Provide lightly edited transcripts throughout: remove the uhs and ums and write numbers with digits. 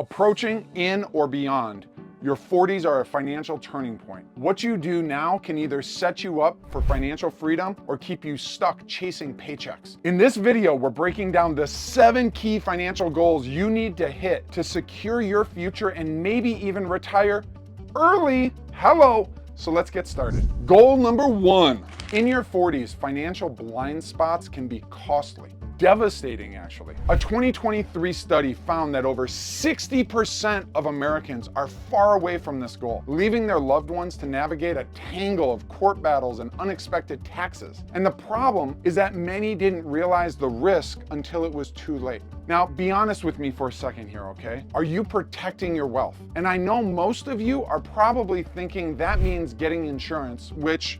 Approaching, in, or beyond, your 40s are a financial turning point. What you do now can either set you up for financial freedom or keep you stuck chasing paychecks. In this video, we're breaking down the 7 key financial goals you need to hit to secure your future and maybe even retire early. Hello. So let's get started. Goal number 1. In your 40s, financial blind spots can be costly. Devastating, actually. A 2023 study found that over 60% of Americans are far away from this goal, leaving their loved ones to navigate a tangle of court battles and unexpected taxes. And the problem is that many didn't realize the risk until it was too late. Now, be honest with me for a second here, okay? Are you protecting your wealth? And I know most of you are probably thinking that means getting insurance, which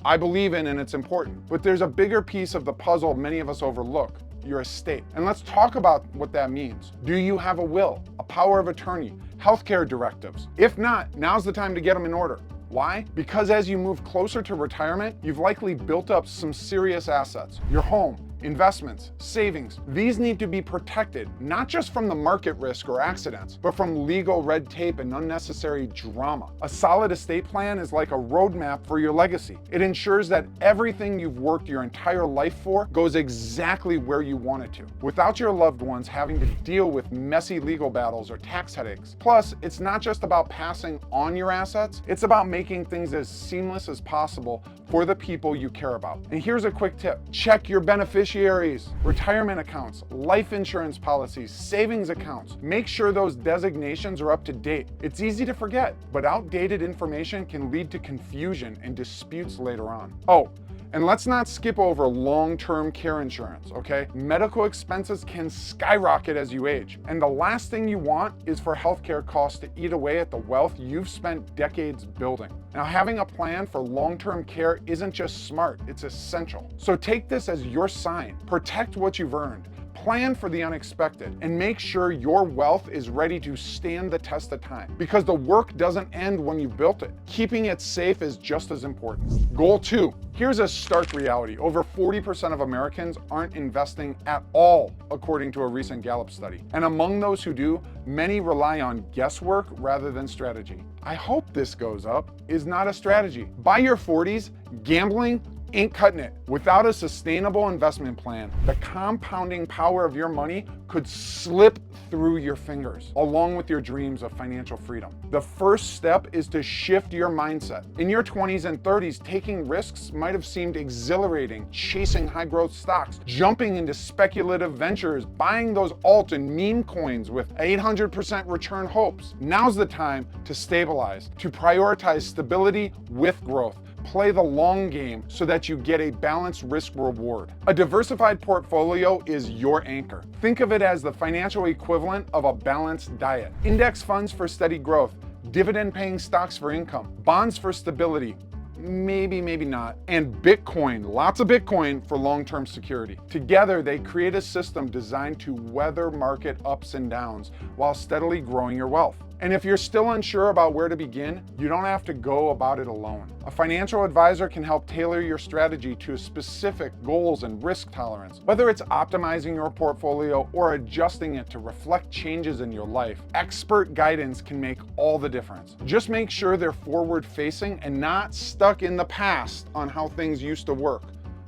I believe in and it's important. But there's a bigger piece of the puzzle many of us overlook: your estate. And let's talk about what that means. Do you have a will, a power of attorney, healthcare directives? If not, now's the time to get them in order. Why? Because as you move closer to retirement, you've likely built up some serious assets. Your home, investments, savings, these need to be protected, not just from the market risk or accidents, but from legal red tape and unnecessary drama. A solid estate plan is like a roadmap for your legacy. It ensures that everything you've worked your entire life for goes exactly where you want it to, without your loved ones having to deal with messy legal battles or tax headaches. Plus, it's not just about passing on your assets, it's about making things as seamless as possible for the people you care about. And here's a quick tip: check your beneficiaries, retirement accounts, life insurance policies, savings accounts. Make sure those designations are up to date. It's easy to forget, but outdated information can lead to confusion and disputes later on. Oh, and let's not skip over long-term care insurance, okay? Medical expenses can skyrocket as you age. And the last thing you want is for healthcare costs to eat away at the wealth you've spent decades building. Now, having a plan for long-term care isn't just smart, it's essential. So take this as your sign. Protect what you've earned. Plan for the unexpected and make sure your wealth is ready to stand the test of time, because the work doesn't end when you built it. Keeping it safe is just as important. Goal 2. Here's a stark reality. Over 40% of Americans aren't investing at all, according to a recent Gallup study. And among those who do, many rely on guesswork rather than strategy. I hope this goes up is not a strategy. By your 40s, gambling ain't cutting it. Without a sustainable investment plan, the compounding power of your money could slip through your fingers, along with your dreams of financial freedom. The first step is to shift your mindset. In your 20s and 30s, taking risks might have seemed exhilarating, chasing high growth stocks, jumping into speculative ventures, buying those alt and meme coins with 800% return hopes. Now's the time to stabilize, to prioritize stability with growth. Play the long game so that you get a balanced risk reward. A diversified portfolio is your anchor. Think of it as the financial equivalent of a balanced diet. Index funds for steady growth, dividend-paying stocks for income, bonds for stability, maybe not, and Bitcoin, lots of Bitcoin for long-term security. Together, they create a system designed to weather market ups and downs while steadily growing your wealth. And if you're still unsure about where to begin, you don't have to go about it alone. A financial advisor can help tailor your strategy to specific goals and risk tolerance. Whether it's optimizing your portfolio or adjusting it to reflect changes in your life, expert guidance can make all the difference. Just make sure they're forward-facing and not stuck in the past on how things used to work.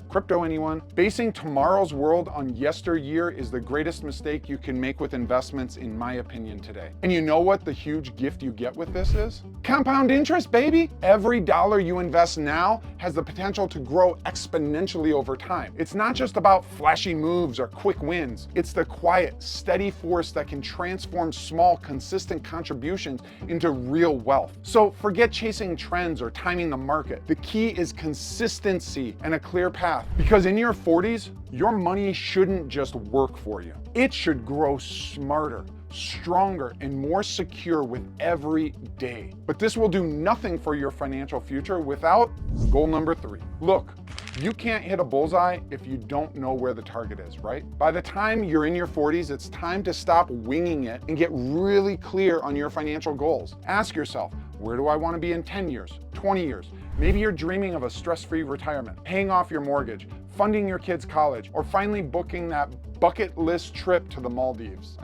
Crypto, anyone? Basing tomorrow's world on yesteryear is the greatest mistake you can make with investments, in my opinion, today. And you know what the huge gift you get with this is? Compound interest, baby! Every dollar you invest now has the potential to grow exponentially over time. It's not just about flashy moves or quick wins. It's the quiet, steady force that can transform small, consistent contributions into real wealth. So forget chasing trends or timing the market. The key is consistency and a clear path. Because in your 40s, your money shouldn't just work for you. It should grow smarter, stronger, and more secure with every day. But this will do nothing for your financial future without goal number 3. Look, you can't hit a bullseye if you don't know where the target is, right? By the time you're in your 40s, it's time to stop winging it and get really clear on your financial goals. Ask yourself, where do I want to be in 10 years, 20 years? Maybe you're dreaming of a stress-free retirement, paying off your mortgage, funding your kids' college, or finally booking that bucket list trip to the Maldives.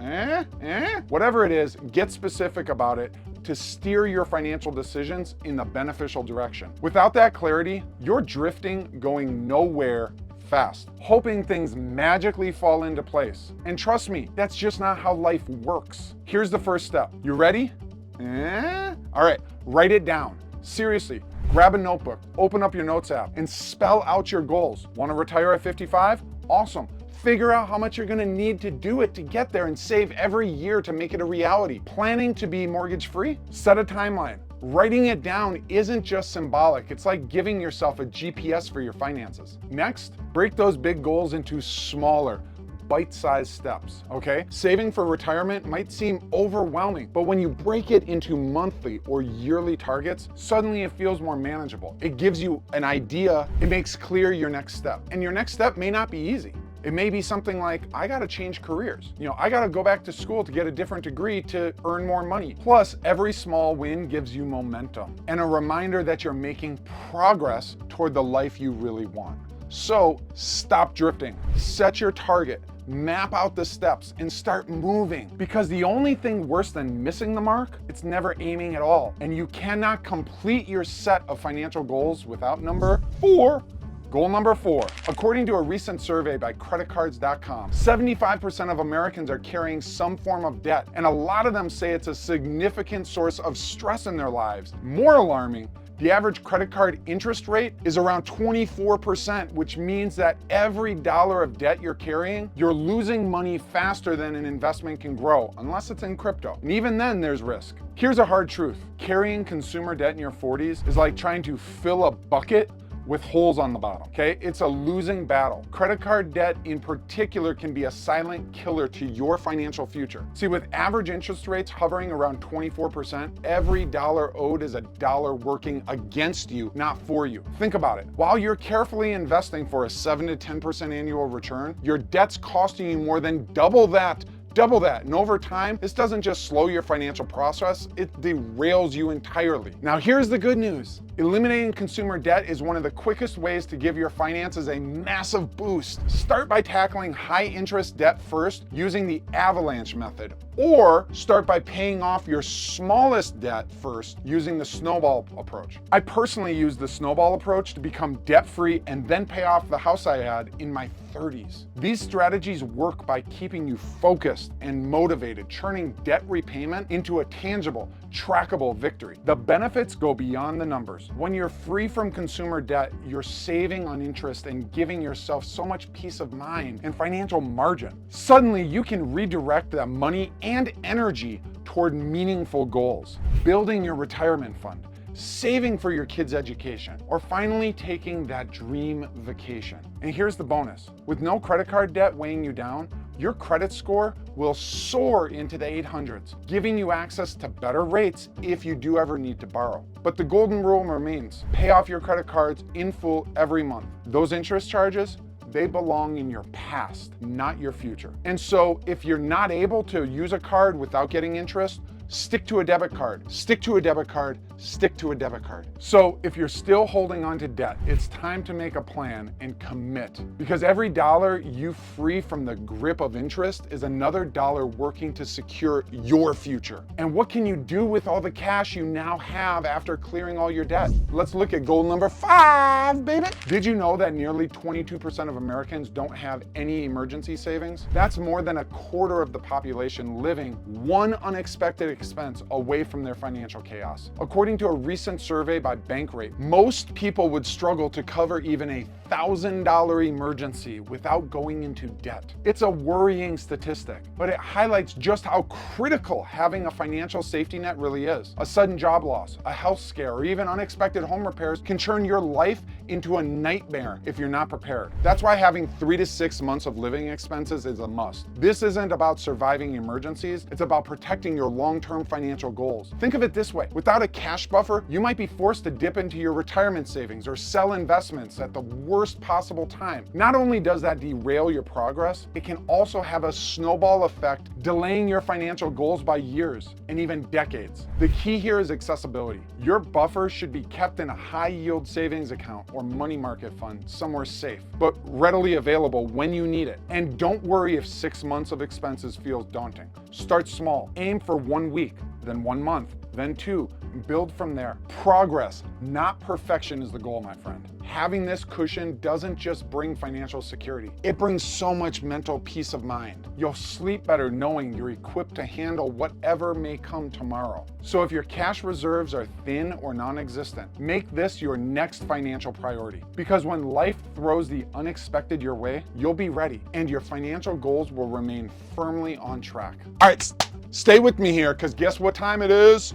Whatever it is, get specific about it to steer your financial decisions in the beneficial direction. Without that clarity, you're drifting, going nowhere fast, hoping things magically fall into place. And trust me, that's just not how life works. Here's the first step. You ready? All right, write it down. Seriously, grab a notebook, open up your notes app, and spell out your goals. Want to retire at 55? Awesome. Figure out how much you're gonna need to do it to get there and save every year to make it a reality. Planning to be mortgage free? Set a timeline. Writing it down isn't just symbolic, it's like giving yourself a GPS for your finances. Next, break those big goals into smaller, bite-sized steps, okay? Saving for retirement might seem overwhelming, but when you break it into monthly or yearly targets, suddenly it feels more manageable. It gives you an idea, it makes clear your next step. And your next step may not be easy. It may be something like, I gotta change careers. I gotta go back to school to get a different degree to earn more money. Plus, every small win gives you momentum and a reminder that you're making progress toward the life you really want. So stop drifting, set your target, map out the steps, and start moving. Because the only thing worse than missing the mark, it's never aiming at all. And you cannot complete your set of financial goals without number 4. Goal number 4, according to a recent survey by creditcards.com, 75% of Americans are carrying some form of debt, and a lot of them say it's a significant source of stress in their lives. More alarming, the average credit card interest rate is around 24%, which means that every dollar of debt you're carrying, you're losing money faster than an investment can grow, unless it's in crypto. And even then, there's risk. Here's a hard truth. Carrying consumer debt in your 40s is like trying to fill a bucket with holes on the bottom, okay? It's a losing battle. Credit card debt in particular can be a silent killer to your financial future. See, with average interest rates hovering around 24%, every dollar owed is a dollar working against you, not for you. Think about it. While you're carefully investing for a 7 to 10% annual return, your debt's costing you more than double that. And over time, this doesn't just slow your financial process, it derails you entirely. Now here's the good news. Eliminating consumer debt is one of the quickest ways to give your finances a massive boost. Start by tackling high interest debt first using the avalanche method, or start by paying off your smallest debt first using the snowball approach. I personally used the snowball approach to become debt-free and then pay off the house I had in my 30s. These strategies work by keeping you focused and motivated, turning debt repayment into a tangible, trackable victory. The benefits go beyond the numbers. When you're free from consumer debt, you're saving on interest and giving yourself so much peace of mind and financial margin. Suddenly, you can redirect that money and energy toward meaningful goals, building your retirement fund, saving for your kids' education, or finally taking that dream vacation. And here's the bonus. With no credit card debt weighing you down, your credit score will soar into the 800s, giving you access to better rates if you do ever need to borrow. But the golden rule remains: pay off your credit cards in full every month. Those interest charges, they belong in your past, not your future. And so if you're not able to use a card without getting interest, stick to a debit card, stick to a debit card, stick to a debit card. So if you're still holding on to debt, it's time to make a plan and commit, because every dollar you free from the grip of interest is another dollar working to secure your future. And what can you do with all the cash you now have after clearing all your debt? Let's look at goal number 5, baby. Did you know that nearly 22% of Americans don't have any emergency savings? That's more than a quarter of the population living one unexpected expense away from their financial chaos. According to a recent survey by Bankrate, most people would struggle to cover even a $1,000 emergency without going into debt. It's a worrying statistic, but it highlights just how critical having a financial safety net really is. A sudden job loss, a health scare, or even unexpected home repairs can turn your life into a nightmare if you're not prepared. That's why having 3 to 6 months of living expenses is a must. This isn't about surviving emergencies, it's about protecting your long-term financial goals. Think of it this way, without a cash buffer, you might be forced to dip into your retirement savings or sell investments at the worst possible time. Not only does that derail your progress, it can also have a snowball effect, delaying your financial goals by years and even decades. The key here is accessibility. Your buffer should be kept in a high-yield savings account or money market fund somewhere safe, but readily available when you need it. And don't worry if 6 months of expenses feels daunting. Start small. Aim for 1 week, then 1 month, then 2. Build from there. Progress, not perfection, is the goal, my friend. Having this cushion doesn't just bring financial security, it brings so much mental peace of mind. You'll sleep better knowing you're equipped to handle whatever may come tomorrow. So if your cash reserves are thin or non-existent, make this your next financial priority. Because when life throws the unexpected your way, you'll be ready and your financial goals will remain firmly on track. All right, stay with me here, because guess what time it is?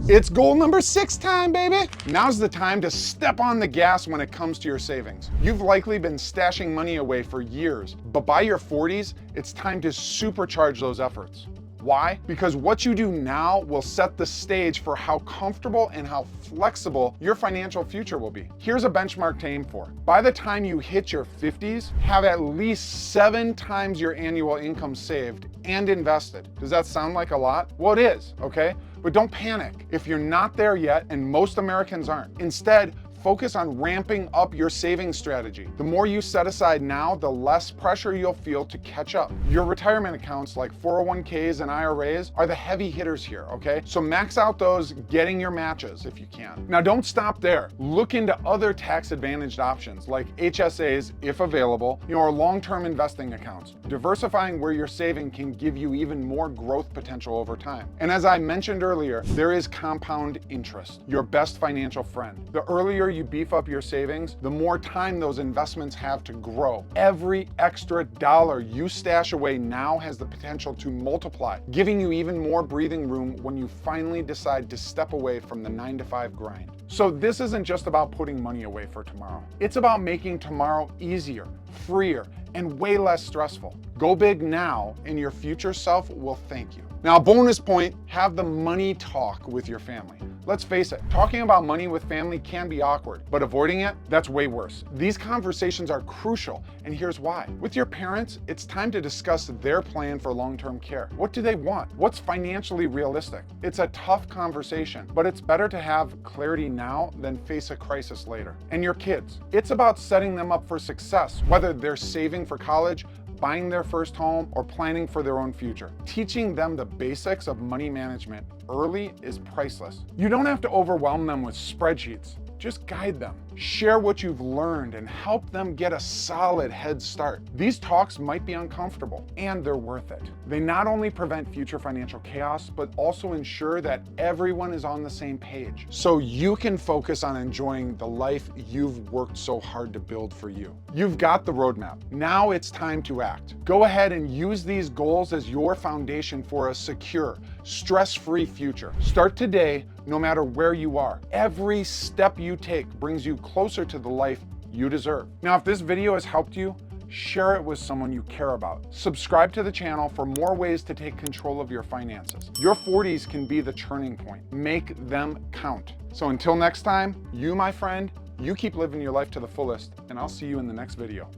It's goal number 6 time, baby. Now's the time to step on the gas when it comes to your savings. You've likely been stashing money away for years, but by your 40s, it's time to supercharge those efforts. Why? Because what you do now will set the stage for how comfortable and how flexible your financial future will be. Here's a benchmark to aim for. By the time you hit your 50s, have at least 7 times your annual income saved and invested. Does that sound like a lot? Well, it is, okay? But don't panic if you're not there yet, and most Americans aren't. Instead, focus on ramping up your savings strategy. The more you set aside now, the less pressure you'll feel to catch up. Your retirement accounts like 401ks and IRAs are the heavy hitters here, okay? So max out those, getting your matches if you can. Now don't stop there. Look into other tax advantaged options like HSAs if available, or long-term investing accounts. Diversifying where you're saving can give you even more growth potential over time. And as I mentioned earlier, there is compound interest, your best financial friend. The earlier you beef up your savings, the more time those investments have to grow. Every extra dollar you stash away now has the potential to multiply, giving you even more breathing room when you finally decide to step away from the 9-to-5 grind. So this isn't just about putting money away for tomorrow. It's about making tomorrow easier, freer, and way less stressful. Go big now, and your future self will thank you. Now, bonus point, have the money talk with your family. Let's face it, talking about money with family can be awkward, but avoiding it, that's way worse. These conversations are crucial, and here's why. With your parents, it's time to discuss their plan for long-term care. What do they want? What's financially realistic? It's a tough conversation, but it's better to have clarity now than face a crisis later. And your kids, it's about setting them up for success, whether they're saving for college, buying their first home, or planning for their own future. Teaching them the basics of money management early is priceless. You don't have to overwhelm them with spreadsheets. Just guide them. Share what you've learned and help them get a solid head start. These talks might be uncomfortable, and they're worth it. They not only prevent future financial chaos, but also ensure that everyone is on the same page, so you can focus on enjoying the life you've worked so hard to build for you. You've got the roadmap. Now it's time to act. Go ahead and use these goals as your foundation for a secure, stress-free future. Start today, no matter where you are. Every step you take brings you closer to the life you deserve. Now, if this video has helped you, share it with someone you care about. Subscribe to the channel for more ways to take control of your finances. Your 40s can be the turning point. Make them count. So until next time, you, my friend, you keep living your life to the fullest, and I'll see you in the next video.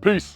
Peace.